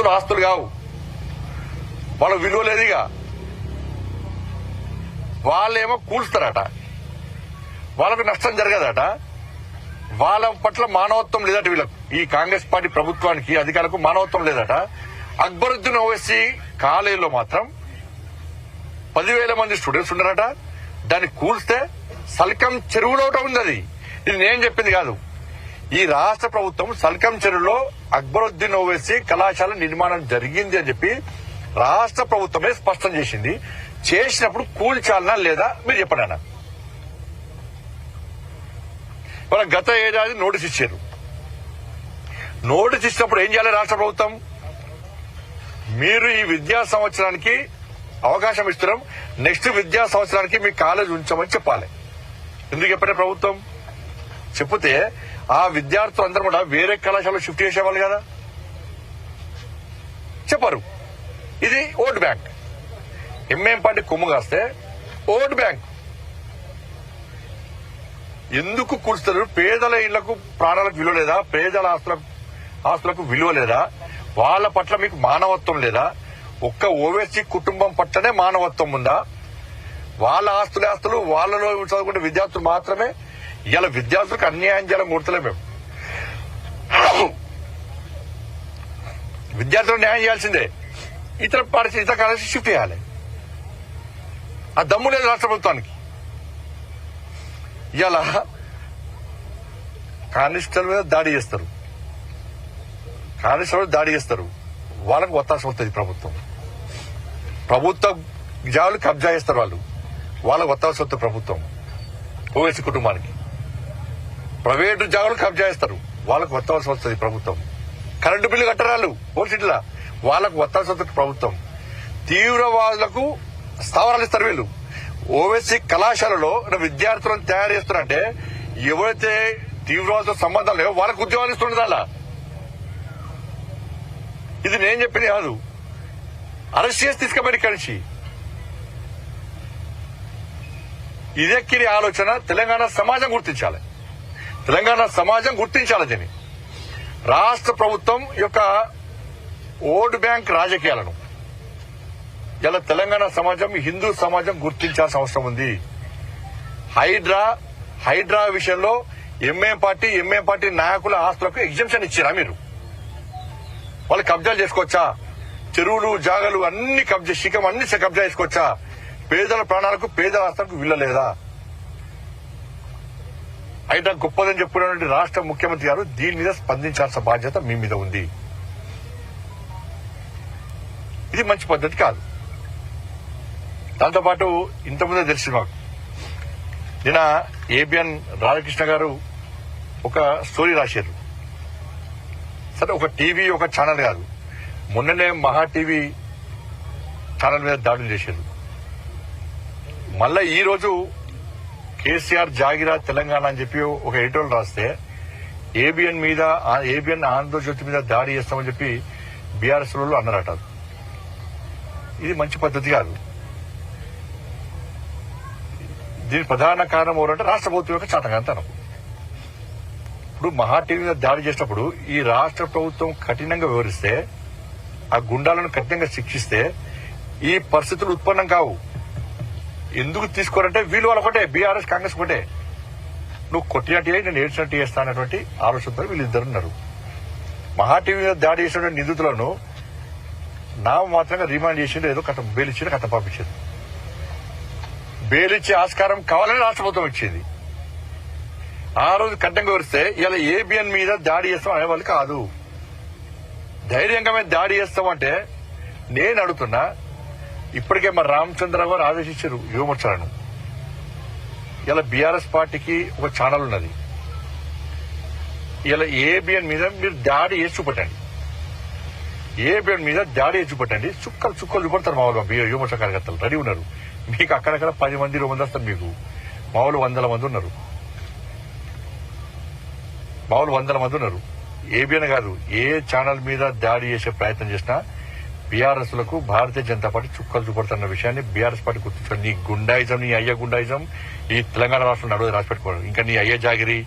ఆస్తులు ఆస్తులు కావు, వాళ్ళ విలువ లేదుగా. వాళ్ళేమో కూల్స్తారట, వాళ్ళకు నష్టం జరగదట, వాళ్ళ పట్ల మానవత్వం లేదట. వీళ్ళకు ఈ కాంగ్రెస్ పార్టీ ప్రభుత్వానికి అధికారులకు మానవత్వం లేదట. అక్బరుద్దీన్ ఓవైసీ కాలేజీలో మాత్రం 10,000 మంది స్టూడెంట్స్ ఉన్నారట. దాన్ని కూల్స్తే సల్కం చెరువులో ఉంది. అది ఇది నేను చెప్పింది కాదు. ఈ రాష్ట్ర ప్రభుత్వం సల్కం చెరువులో అక్బరుద్దీన్ ఓవైసీ కళాశాల నిర్మాణం జరిగింది అని చెప్పి రాష్ట్ర ప్రభుత్వమే స్పష్టం చేసింది. చేసినప్పుడు కూల్చాలనా లేదా మీరు చెప్పండి అన్న. వాళ్ళ గత ఏడాది నోటీస్ ఇచ్చారు. నోటీస్ ఇచ్చినప్పుడు ఏం చేయాలి రాష్ట్ర ప్రభుత్వం? మీరు ఈ విద్యా సంవత్సరానికి అవకాశం ఇస్తున్నాం, నెక్స్ట్ విద్యా సంవత్సరానికి మీ కాలేజ్ ఉంచమని చెప్పాలి. ఎందుకు చెప్పిన ప్రభుత్వం? చెప్తే ఆ విద్యార్థులు అందరూ కూడా వేరే కళాశాలలో షిఫ్ట్ చేసేవాళ్ళు కదా. చెప్పరు. ఇది ఓట్ బ్యాంక్. ఎంఏం పార్టీ కొమ్ము కాస్తే ఓట్ బ్యాంక్. ఎందుకు కూర్చున్నారు? పేదల ఇళ్లకు ప్రాణాలకు విలువ లేదా? పేదల ఆస్తులకు విలువ లేదా? వాళ్ళ పట్ల మీకు మానవత్వం లేదా? ఒక్క ఓవైసీ కుటుంబం పట్లనే మానవత్వం ఉందా? వాళ్ళ ఆస్తులు వాళ్ళలో చదువుకునే విద్యార్థులు మాత్రమే. ఇలా విద్యార్థులకు అన్యాయం చేయాలని మూర్తలే మేము. విద్యార్థులకు న్యాయం చేయాల్సిందే. ఇతర కాలేజీ షిఫ్ట్ చేయాలి. ఆ దమ్ము లేదు రాష్ట్ర ప్రభుత్వానికి. ఇలా కానిస్టేబుల్ మీద దాడి చేస్తారు, వాళ్ళకు ఒత్తాస వస్తుంది ప్రభుత్వం. ప్రభుత్వ జాగాలు కబ్జా చేస్తారు వాళ్ళకు ఒత్తాస వస్తుంది ప్రభుత్వం. ఓవైసీ కుటుంబానికి ప్రైవేటు జాగాలు కబ్జా చేస్తారు, వాళ్ళకు ఒత్తాస వస్తుంది ప్రభుత్వం. కరెంటు బిల్లు కట్టరాళ్ళు ఓసిట్లా, వాళ్ళకు ఒత్తాస వస్తుంది ప్రభుత్వం. తీవ్రవాదులకు స్థావరాలు ఇస్తారు వీళ్ళు. ఓవైసీ కళాశాలలో విద్యార్థులను తయారు చేస్తున్నారంటే ఎవరైతే తీవ్రవాదులతో సంబంధం లేవో వాళ్ళకు ఉద్యోగాలు ఇస్తుండదు. అలా ఇది నేను చెప్పింది కాదు. అరెస్ట్ చేసి తీసుకుపోయి కలిసి ఇదెక్కిరి ఆలోచన తెలంగాణ సమాజం గుర్తించాలి. దీన్ని రాష్ట్ర ప్రభుత్వం యొక్క ఓట్ బ్యాంక్ రాజకీయాలను ఇలా తెలంగాణ సమాజం, హిందూ సమాజం గుర్తించాల్సిన అవసరం ఉంది. హైడ్రా విషయంలో ఎంఏం పార్టీ నాయకుల ఆస్తులకు ఎగ్జంప్షన్ ఇచ్చారా మీరు? వాళ్ళు కబ్జాలు చేసుకోవచ్చా? చెరువులు జాగలు అన్ని అన్ని కబ్జా చేసుకోవచ్చా? పేదల ప్రాణాలకు పేదల ఆస్తులకు విల్లలేదా? హైడ్రా గొప్పదని చెప్పుకున్నటువంటి రాష్ట్ర ముఖ్యమంత్రి గారు దీని మీద స్పందించాల్సిన బాధ్యత మీ మీద ఉంది. ఇది మంచి పద్ధతి కాదు. దాంతోపాటు ఇంతకుముందే తెలిసింది మాకు, నిన్న ఏబిఎన్ రాధాకృష్ణ గారు ఒక స్టోరీ రాశారు. సరే, ఒక టీవీ ఒక ఛానల్ కాదు, మొన్ననే మహా టీవీ ఛానల్ మీద దాడులు చేశారు. మళ్ళా ఈ రోజు కేసీఆర్ జాగిరా తెలంగాణ అని చెప్పి ఒక ఎడిటోరియల్ రాస్తే ఏబిఎన్ ఆంధ్రజ్యోతి మీద దాడి చేస్తామని చెప్పి బీఆర్ఎస్ వాళ్ళు అన్నారట. ఇది మంచి పద్ధతి కాదు. దీని ప్రధాన కారణం ఎవరంటే రాష్ట్ర ప్రభుత్వం యొక్క చాటకాంతనం. ఇప్పుడు మహా టీవీ మీద దాడి చేసినప్పుడు ఈ రాష్ట్ర ప్రభుత్వం కఠినంగా వివరిస్తే, ఆ గుండాలను కఠినంగా శిక్షిస్తే ఈ పరిస్థితులు ఉత్పన్నం కావు. ఎందుకు తీసుకోరంటే వీళ్ళు వాళ్ళు ఒకటే, బీఆర్ఎస్ కాంగ్రెస్ ఒకటే. నువ్వు కొట్టినట్టు నేను ఏడ్చినట్టు చేస్తా అన్నటువంటి ఆలోచనతో వీళ్ళిద్దరు ఉన్నారు. మహా టీవీ మీద దాడి చేసినటువంటి నిందితులను నామమాత్రంగా రిమాండ్ చేసిండు, ఏదో కథ బెయిల్ ఇచ్చిండు, కథ పంపించింది. బెయిల్ ఇచ్చే ఆస్కారం కావాలని రాష్ట్ర ప్రభుత్వం ఇచ్చింది. ఆ రోజు కఠినంగా వివరిస్తే ఇలా ఏబిఎన్ మీద దాడి చేస్తాం అనేవాళ్ళు కాదు. ధైర్యంగా మీద దాడి చేస్తామంటే నేను అడుగుతున్నా, ఇప్పటికే మరి రామచంద్రరావు గారు ఆదేశించారు యువమోర్చాలను. ఇలా బీఆర్ఎస్ పార్టీకి ఒక ఛానల్ ఉన్నది. ఇలా ఏబిఎన్ మీద మీరు దాడి చేసి చూపెట్టండి. ఏబిఎన్ మీద దాడి చేసి చూపెట్టండి. చుక్కలు చూపెడతారు మా వాళ్ళు. యువమోర్చా కార్యకర్తలు రెడీ ఉన్నారు. మీకు అక్కడక్కడ 10 మంది 20 మంది వస్తారు. మీకు మా వాళ్ళు 100 మంది ఉన్నారు. ఏబిఎన్ కాదు, ఏ ఛానల్ మీద దాడి చేసే ప్రయత్నం చేసినా బీఆర్ఎస్ లకు భారతీయ జనతా పార్టీ చుక్కలు చూపడుతున్న విషయాన్ని బీఆర్ఎస్ పార్టీ గుర్తించుకోండి. నీ గుండాయిజం, నీ అయ్య గుండాయిజం ఈ తెలంగాణ రాష్ట్రంలో నడువు రాసిపెట్టుకోవడం, ఇంకా నీ అయ్య జాగిరి,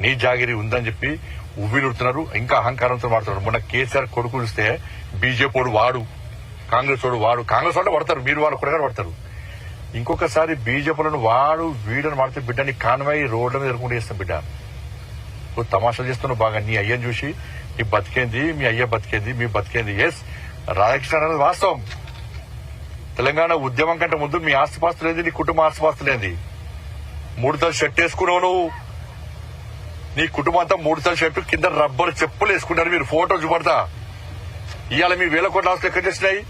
నీ జాగిరి ఉందని చెప్పి ఉవ్విలుడుతున్నారు. ఇంకా అహంకారంతో మాడుతున్నారు. మొన్న కేసీఆర్ కొడుకు చూస్తే బీజేపీ వాడు, కాంగ్రెస్ వాడు, కాంగ్రెస్ వాళ్ళు పడతారు, మీరు వాళ్ళు కూడా పడతారు. ఇంకొకసారి బీజేపీలను వాడు వీడని వాడితే బిడ్డని కాన్వాయి రోడ్ల మీద ఎదుర్కొంటూ చేస్తాం. బిడ్డ నువ్వు తమాషాలు చేస్తున్నావు బాగా. నీ అయ్యని చూసి నీ బతికేంది, మీ అయ్య బతికేంది, మీ బతికేంది. ఎస్, రాధాకృష్ణ అనేది వాస్తవం. తెలంగాణ ఉద్యమం కంటే ముందు మీ ఆస్తిపాస్తులు ఏంది, నీ కుటుంబ ఆస్తిపాస్తులు ఏంది? 3 తల షర్ట్ వేసుకున్నావు నువ్వు, నీ కుటుంబం అంతా 3 తల షర్టు కింద రబ్బర్ చెప్పులు వేసుకున్నారు. మీరు ఫోటో చూపడతా. ఇవాళ మీ 1000 కోట్ల ఆస్తులు ఎక్కడి నుంచి వచ్చినాయి?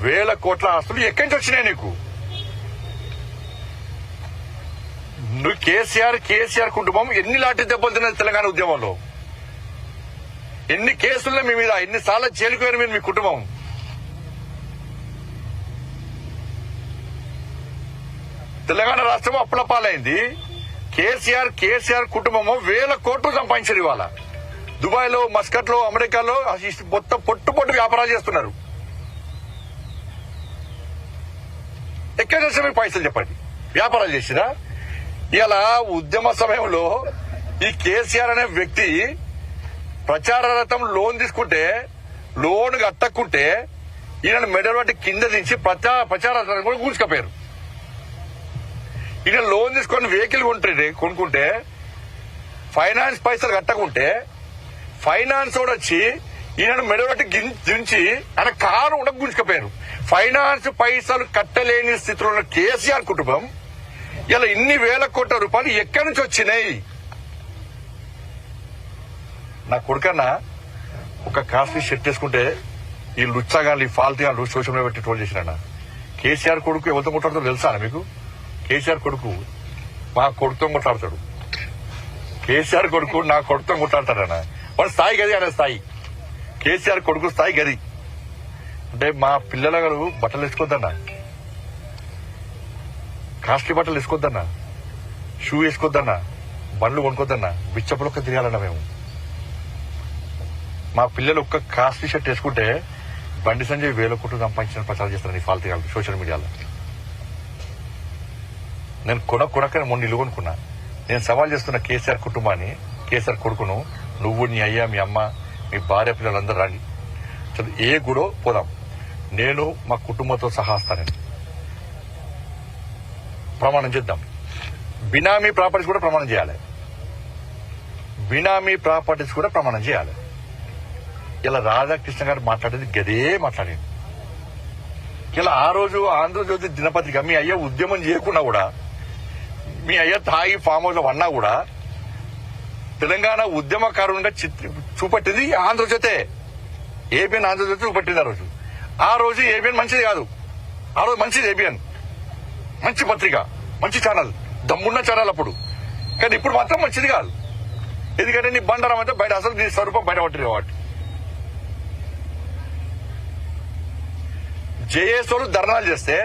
1000 కోట్ల ఆస్తులు ఎక్కడి నుంచి వచ్చినాయి నీకు? నువ్వు కేసీఆర్ కుటుంబం ఎన్ని లాంటి దెబ్బలు తిన్నది తెలంగాణ ఉద్యమంలో? ఎన్ని కేసుల్లో మీ మీద, ఎన్నిసార్లు చేలిపోయారు మీరు, మీ కుటుంబం? తెలంగాణ రాష్ట్రం అప్పుల పాలైంది. కేసీఆర్ కుటుంబము 1000 కోట్లు సంపాదించారు. ఇవాళ దుబాయ్ లో, మస్కట్ లో, అమెరికాలో మొత్తం పొట్టు వ్యాపారాలు చేస్తున్నారు. ఎక్కడ చేసిన మీ పైసలు చెప్పండి? వ్యాపారాలు చేసిరా? ఇలా ఉద్యమ సమయంలో ఈ కేసీఆర్ అనే వ్యక్తి ప్రచార రథం లోన్ తీసుకుంటే, లోన్ కట్టకుంటే ఈయన మెడల్ బట్టి కింద దించి ప్రచార రథం కూడా కూర్చుకపోయారు. ఈయన లోన్ తీసుకొని వెహికల్ కొనుక్కుంటే ఫైనాన్స్ పైసలు కట్టకుంటే ఫైనాన్స్ కూడా వచ్చి ఈయన మెడల్ బట్టి దించి ఆయన కారు కూడా గుంజుకపోయారు. ఫైనాన్స్ పైసలు కట్టలేని స్థితిలో ఉన్న కేసీఆర్ కుటుంబం ఇలా ఇన్ని 1000 కోట్ల రూపాయలు ఎక్కడి నుంచి వచ్చినాయి? నా కొడుకన్నా ఒక కాస్ట్లీ షర్ట్ వేసుకుంటే ఈ లుచ్చాగాళ్ళు, ఈ ఫాల్తీగాళ్ళు సోషల్ మీడియా పెట్టి ట్రోల్ చేసినా. కేసీఆర్ కొడుకు ఎవరితో కొట్లాడుతాడో తెలుసా మీకు? కేసీఆర్ కొడుకు మా కొడుకుతో కొట్లాడతాడు. కేసీఆర్ కొడుకు నా కొడుకుతో కొట్లాడతాడన్న. వాడు స్థాయి గది, అనే స్థాయి. కేసీఆర్ కొడుకు స్థాయి గది. అంటే మా పిల్లల గారు బట్టలు వేసుకోవద్దన్నా, కాస్ట్లీ బట్టలు వేసుకోవద్దన్నా, షూ వేసుకోవద్దన్నా, బండ్లు కొనుక్కోద్దన్నా, బిచ్చపులొక్క తిరగాలన్నా. మేము మా పిల్లలు ఒక్క కాస్ట్లీ షర్ట్ వేసుకుంటే బండి సంజయ్ 1000 కోట్లు సంపాదించిన ప్రచారం చేస్తాను ఈ ఫాల్తీ సోషల్ మీడియాలో. నేను కొనక్కనే మొన్న ఇల్లు కొనుక్కున్నా. నేను సవాల్ చేస్తున్న కేసీఆర్ కుటుంబాన్ని, కేసీఆర్ కొడుకును, నువ్వు, నీ అయ్య, మీ అమ్మ, మీ భార్య, పిల్లలందరూ రండి, ఏ గుడో పోదాం. నేను మా కుటుంబంతో సహా వస్తానని ప్రమాణం చేద్దాం. బినామీ ప్రాపర్టీస్ కూడా ప్రమాణం చేయాలి. బినామీ ప్రాపర్టీస్ కూడా ప్రమాణం చేయాలి. ఇలా రాధాకృష్ణ గారు మాట్లాడేది గదే మాట్లాడేది. ఇలా ఆ రోజు ఆంధ్రజ్యోతి దినపత్రిక మీ అయ్య ఉద్యమం చేయకుండా కూడా, మీ అయ్య తాగి ఫామ్ హౌస్ లో అన్నా కూడా తెలంగాణ ఉద్యమకారునిగా చూపట్టింది ఆంధ్రజ్యోతే. ఏబిఎన్ ఆంధ్రజ్యోతి చూపట్టింది ఆ రోజు ఏబిఎన్ మంచిది కాదు. ఆ రోజు మంచిది ఏబిఎన్, మంచి పత్రిక, మంచి ఛానల్, దమ్మున్న ఛానల్ అప్పుడు. కానీ ఇప్పుడు మాత్రం మంచిది కాదు. ఎందుకంటే నీ బండారం అంటే బయట, అసలు నీ స్వరూపం బయట పట్టింది కాబట్టి. జేఏసోలు ధర్నాలు చేస్తే,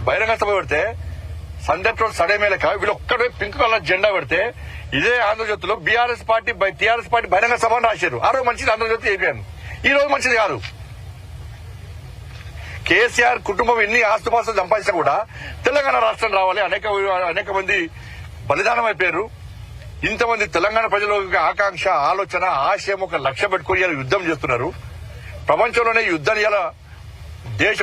బహిరంగ సభ పెడితే, సందర్భ రోడ్ సడేమేలక వీళ్ళు ఒక్కడే పింక్ కలర్ జెండా పెడితే ఇదే ఆంధ్రజ్యోతిలో టీఆర్ఎస్ పార్టీ బహిరంగ సభ అని రాశారు. ఆ రోజు మంచిది ఆంధ్రజ్యోతి ఏబిఎన్. ఈ రోజు మంచిది కాదు. కేసీఆర్ కుటుంబం ఎన్ని ఆస్తుపాస్తులు సంపాదించినా కూడా తెలంగాణ రాష్ట్రం రావాలి. అనేక మంది బలిదానం అయిపోయారు. ఇంతమంది తెలంగాణ ప్రజల ఆకాంక్ష, ఆలోచన, ఆశయం ఒక లక్ష్యం పెట్టుకుని ఇలా యుద్ధం చేస్తున్నారు. ప్రపంచంలోనే యుద్ధం ఇలా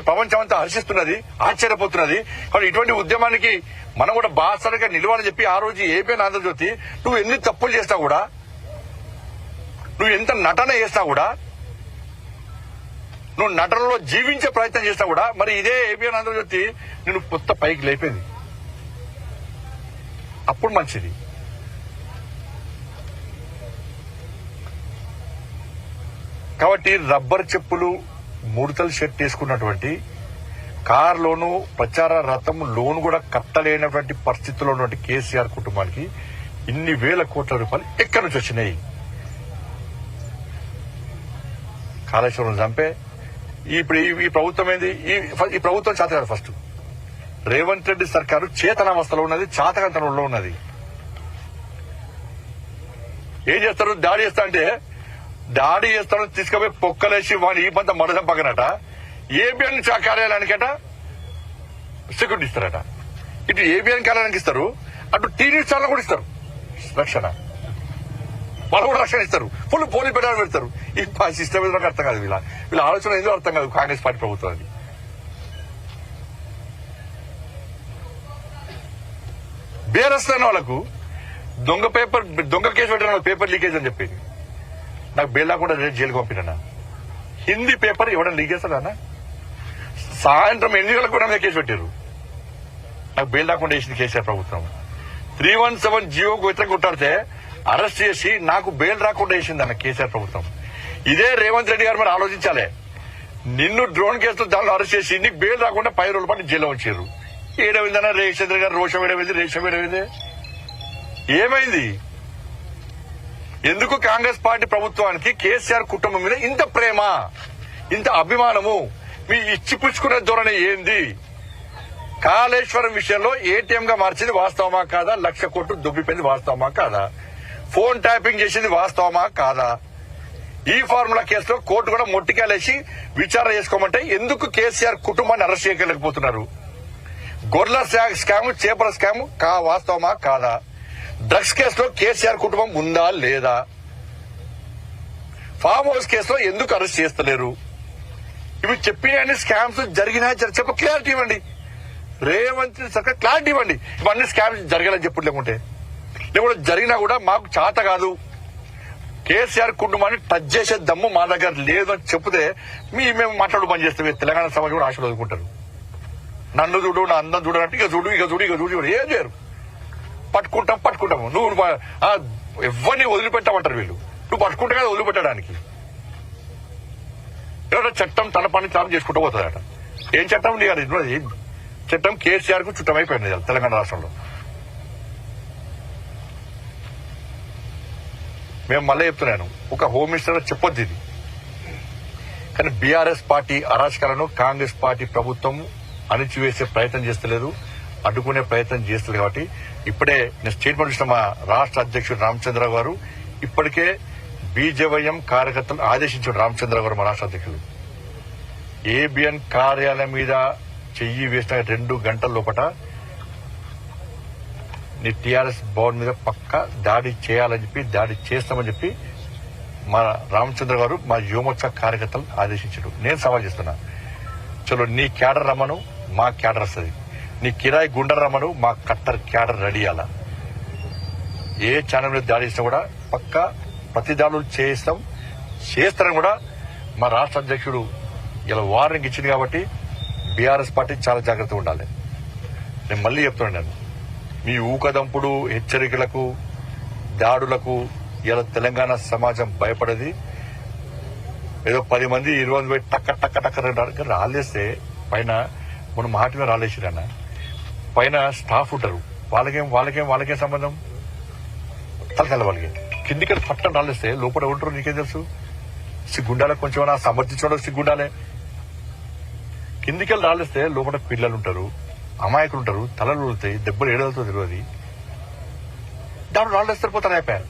ప్రపంచం అంతా హర్షిస్తున్నది, ఆశ్చర్యపోతున్నది. కానీ ఇటువంటి ఉద్యమానికి మనం కూడా బాసరగా నిలవాలని చెప్పి ఆ రోజు ఏపీఎన్ ఆంధ్రజ్యోతి, నువ్వు ఎన్ని తప్పులు చేసినా కూడా, నువ్వు ఎంత నటన చేసినా కూడా, నువ్వు నటనలో జీవించే ప్రయత్నం చేసినా కూడా, మరి ఇదే ఏబిఎన్ ఆంధ్రజ్యోతి నేను కొత్త పైకి లేపింది. అప్పుడు మంచిది. కాబట్టి రబ్బర్ చెప్పులు, 3 తల షర్ట్ వేసుకున్నటువంటి, కారులోను ప్రచార రథం లోన్ కూడా కట్టలేనటువంటి పరిస్థితుల్లో ఉన్నటువంటి కేసీఆర్ కుటుంబానికి ఇన్ని 1000 కోట్ల రూపాయలు ఎక్కడి నుంచి వచ్చినాయి? కాళేశ్వరం చంపే ఇప్పుడు ఈ ప్రభుత్వం ఏంది? ఈ ప్రభుత్వం చేతకాదు. ఫస్ట్ రేవంత్ రెడ్డి సర్కారు చేతనావస్థలో ఉన్నది, చాతకంతనంలో ఉన్నది. ఏం చేస్తారు? దాడి చేస్తా అంటే దాడి చేస్తాను తీసుకుపోయి పొక్కలేసి వాడిని ఈ పంత మడసం పక్కనట. ఏబిఎన్ కార్యాలయానికట సెక్యూరిటీ ఇస్తారట. ఇటు ఏబిఎన్ కార్యాలయానికి ఇస్తారు, అటు టీవీ ఛానల్ కూడా ఇస్తారు రక్షణ. వాళ్ళు కూడా రక్షణ ఇస్తారు, ఫుల్ పోలీస్ పెట్టాలని పెడతారు. ఈ సిస్టమ్ ఏదో అర్థం కాదు, వీళ్ళ ఆలోచన ఏదో అర్థం కాదు కాంగ్రెస్ పార్టీ ప్రభుత్వానికి. బేరస్తున్న వాళ్ళకు దొంగ కేసు పెట్టిన పేపర్ లీకేజ్ అని చెప్పేది. నాకు బెయిల్ లేకుండా జైలుకి పంపినా. హిందీ పేపర్ ఇవ్వడం లీక్ చేస్తాడా? సాయంత్రం 8 గంటలకు కూడా కేసు పెట్టారు. నాకు బెయిల్ లేకుండా వేసింది కేసీఆర్ ప్రభుత్వం. 317 జీవోకు వ్యతిరేకంగా కొట్టాడితే అరెస్ట్ చేసి నాకు బెయిల్ రాకుండా వేసింది అన్న కేసీఆర్ ప్రభుత్వం. ఇదే రేవంత్ రెడ్డి గారు మరి ఆలోచించాలి. నిన్ను డ్రోన్ కేసులో దానిలో అరెస్ట్ చేసి నీకు బెయిల్ రాకుండా 10 రోజుల పాటు జైల్లో ఉంచారు. ఏడవిందన్నా రేషచంద్ర గారు రోషం ఏడవింది, రేషం ఏడవింది, ఏమైంది? ఎందుకు కాంగ్రెస్ పార్టీ ప్రభుత్వానికి కేసీఆర్ కుటుంబం మీద ఇంత ప్రేమ, ఇంత అభిమానము? మీ ఇచ్చిపుచ్చుకునే ధోరణి ఏంది? కాళేశ్వరం విషయంలో ఏటీఎం గా మార్చింది వాస్తవమా కాదా? 1,00,000 కోట్లు దొబ్బిపోయింది వాస్తవమా కాదా? ఫోన్ ట్యాపింగ్ చేసింది వాస్తవమా కాదా? ఈ ఫార్ములా కేసులో కోర్టు కూడా మొట్టికాలేసి విచారణ చేసుకోమంటే ఎందుకు కేసీఆర్ కుటుంబాన్ని అరెస్ట్ చేయలేకపోతున్నారు? గొర్రెల స్కామ్, చేపల స్కామ్ వాస్తవమా కాదా? డ్రగ్స్ కేసులో కేసీఆర్ కుటుంబం ఉందా లేదా? ఫామ్ హౌస్ కేసులో ఎందుకు అరెస్ట్ చేస్తలేరు? ఇవి చెప్పిన స్కామ్స్ జరిగినా చెప్ప క్లారిటీ ఇవ్వండి. రేవంత్ సర్కార్ క్లారిటీ ఇవ్వండి. ఇవన్నీ స్కామ్స్ జరగాలని చెప్పు, లేకుంటే జరిగినా కూడా మాకు చేత కాదు, కేసీఆర్ కుటుంబాన్ని టచ్ చేసే దమ్ము మా దగ్గర లేదు అని చెప్తే మేము మాట్లాడు పని చేస్తాం. తెలంగాణ సమాజం కూడా ఆశలు వదులుకుంటారు. నన్ను చూడు, నా అందం చూడాలంటే ఇక చూడు ఏం చేయరు. పట్టుకుంటాము. నువ్వు ఎవరిని వదిలిపెట్టామంటారు వీళ్ళు. నువ్వు పట్టుకుంటే కదా వదిలిపెట్టడానికి. ఎవరైనా చట్టం తన పని తాను చేసుకుంటూ పోతుందట. ఏం చట్టం? నీకు చట్టం కేసీఆర్ కు చుట్టమైపోయింది తెలంగాణ రాష్ట్రంలో. మేము మళ్ళీ చెప్తున్నాను, ఒక హోమ్ మినిస్టర్ చెప్పొద్దు ఇది, కానీ బీఆర్ఎస్ పార్టీ అరాచకాలను కాంగ్రెస్ పార్టీ ప్రభుత్వం అణిచివేసే ప్రయత్నం చేస్తలేదు, అడ్డుకునే ప్రయత్నం చేస్తుంది. కాబట్టి ఇప్పుడే నేను స్టేట్మెంట్ ఇచ్చిన మా రాష్ట్ర అధ్యక్షుడు రామచంద్ర గారు ఇప్పటికే బీజేవైఎం కార్యకర్తలు ఆదేశించాడు. రామచంద్ర గారు మా రాష్ట్ర అధ్యక్షుడు ఏబిఎన్ కార్యాలయం మీద చెయ్యి వేసిన 2 గంటల లోపల నీ టీఆర్ఎస్ భవన్ మీద పక్క దాడి చేయాలని చెప్పి, దాడి చేస్తామని చెప్పి మా రామచంద్ర గారు మా యువమోర్చా కార్యకర్తలు ఆదేశించాడు. నేను సవాల్ చేస్తున్నా, చలో నీ క్యాడర్ రమ్మను, మా క్యాడర్ వస్తుంది. నీ కిరాయి గుండె రమ్మను, మా కట్టర్ క్యాడర్ రెడీ అలా. ఏ ఛానల్ మీద దాడి చేసినా కూడా పక్క ప్రతి దాడులు చేస్తారని కూడా మా రాష్ట్ర అధ్యక్షుడు ఇలా వార్నింగ్ ఇచ్చింది. కాబట్టి బీఆర్ఎస్ పార్టీ చాలా జాగ్రత్తగా ఉండాలి. నేను మళ్ళీ చెప్తున్నాను, మీ ఊకదంపుడు హెచ్చరికలకు, దాడులకు ఇలా తెలంగాణ సమాజం భయపడది. ఏదో 10 మంది 20 మంది పోయి టక్క రాలేస్తే పైన మన మాట మీద రాలేసిరన్న పైన స్టాఫ్ ఉంటారు, వాళ్ళకేం సంబంధం? తలకాల వాళ్ళకి కిందికి పట్టం రాలేస్తే లోపల ఉంటారు, నీకేం తెలుసు? సిగ్గుండాలే, కొంచెం సమర్థించడం సిగ్గుండాలే. కిందికెళ్ళి రాలేస్తే లోపల పిల్లలు ఉంటారు, అమాయకులు ఉంటారు, తలలు వెళ్తాయి, దెబ్బలు ఏడవుతో తెలియదు. దాంట్లో రాళ్ళేస్తారు, పోతారు, అయిపోయారు.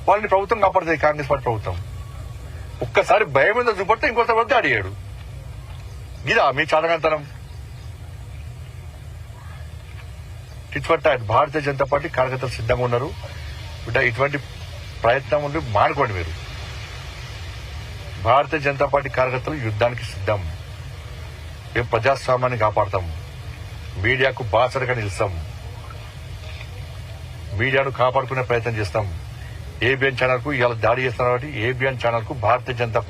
వాళ్ళని ప్రభుత్వం కాపాడుతుంది కాంగ్రెస్ పార్టీ ప్రభుత్వం. ఒక్కసారి భయం మీద చూపడితే ఇంకోసారి పడితే అడిగాడు. ఇదా మీ చాదగంతనం? టిట్వట్ భారతీయ జనతా పార్టీ కార్యకర్తలు సిద్ధంగా ఉన్నారు. బిడ్డ ఇటువంటి ప్రయత్నం ఉండి మానుకోండి మీరు. భారతీయ జనతా పార్టీ కార్యకర్తలు యుద్ధానికి సిద్ధం. మేము ప్రజాస్వామ్యాన్ని కాపాడతాం, మీడియాకు బాసటగా నిలుస్తాం, మీడియాను కాపాడుకునే ప్రయత్నం చేస్తాం. ఏబిఎన్ ఛానల్ కు ఇవాళ దాడి చేస్తున్నారు కాబట్టి ఏబిఎన్ ఛానల్ కు భారతీయ జనతా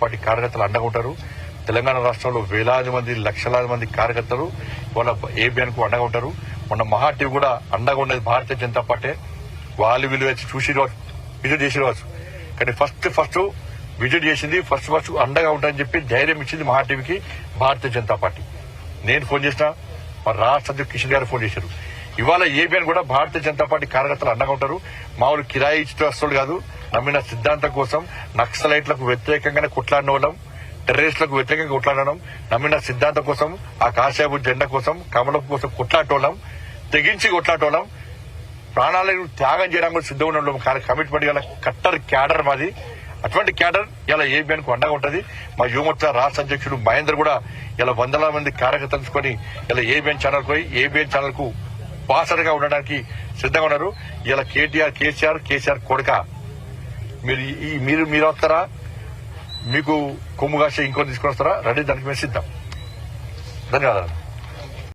పార్టీ కార్యకర్తలు అండగా ఉంటారు. తెలంగాణ రాష్ట్రంలో వేలాది మంది, లక్షలాది మంది కార్యకర్తలు ఇవాళ ఏబిఎన్ కు అండగా ఉంటారు. మొన్న మహా టీవీ కూడా అండగా ఉండేది భారతీయ జనతా పార్టీ. వాళ్ళు వీళ్ళు వచ్చి చూసి విజిట్ చేసి రావచ్చు, కానీ ఫస్ట్ విజిట్ చేసింది, ఫస్ట్ అండగా ఉంటారని చెప్పి ధైర్యం ఇచ్చింది మహా టీవీకి భారతీయ జనతా పార్టీ. నేను ఫోన్ చేసిన, మా రాష్ట్ర అధ్యక్షుడు కిషన్ గారు ఫోన్ చేశారు. ఇవాళ ఏబిఎన్ కూడా భారతీయ జనతా పార్టీ కార్యకర్తలు అండగా ఉంటారు. మామూలు కిరాయి ఇష్టస్తులు కాదు, నమ్మిన సిద్ధాంతం కోసం నక్సలైట్లకు వ్యతిరేకంగానే కొట్లాడిన వాళ్ళం, టెర్రరిస్టులకు వ్యతిరేకంగా కొట్లాడడం, నమ్మిన సిద్ధాంతం కోసం, ఆ కాషాయపు జెండా కోసం, కమలం కోసం కొట్లాటోళ్ళం, తెగించి కొట్లాటోళ్ళం, ప్రాణాలను త్యాగం చేయడానికి కూడా సిద్ధంగా ఉండడం. కమిట్మెంట్ గల కట్టర్ క్యాడర్ మాది. అటువంటి క్యాడర్ ఇలా ఏబిఎన్ కు అండగా ఉంటది. మా యువమోర్చా రాష్ట్ర అధ్యక్షుడు మహేందర్ కూడా ఇలా వందల మంది కార్యకర్తలు తీసుకొని ఇలా ఏబిఎన్ ఛానల్ పోయి ఏబిఎన్ ఛానల్ కు పాసర్ గా ఉండడానికి సిద్ధంగా ఉన్నారు. ఇలా కేసీఆర్ కొడుక మీరు వస్తారా, మీకు కొమ్ము కాసి ఇంకొని తీసుకొని వస్తారా, రెడీ, దానికి మేము సిద్ధం. ధన్యవాదాలు.